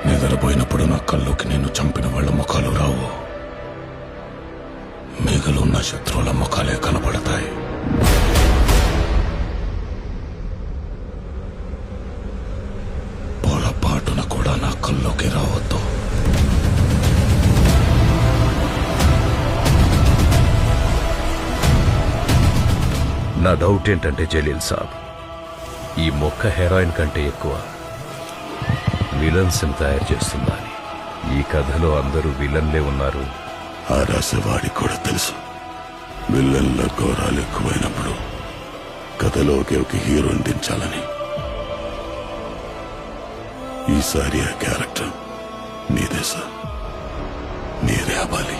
నిద్రపోయినప్పుడు నా కళ్ళుకి నేను చంపిన వాళ్ళ ముఖాలు రావు, మిగులున్న శత్రువుల ముఖాలే కనబడతాయి. పొరపాటున కూడా నా కళ్ళుకి రావద్దు. నా డౌట్ ఏంటంటే జలీల్ సాబ్, ఈ మొక్క హెరాయిన్ కంటే ఎక్కువ విలన్స్ తయారు చేస్తుందా అని. ఈ కథలో అందరూ విలన్లే ఉన్నారు. ఆ రాసేవాడికి కూడా తెలుసు, విల్లన్ల ఘోరాలు ఎక్కువైనప్పుడు కథలోకి ఒక హీరోని దించాలని. ఈసారి ఆ క్యారెక్టర్ నీదే సార్, మీరే అవ్వాలి.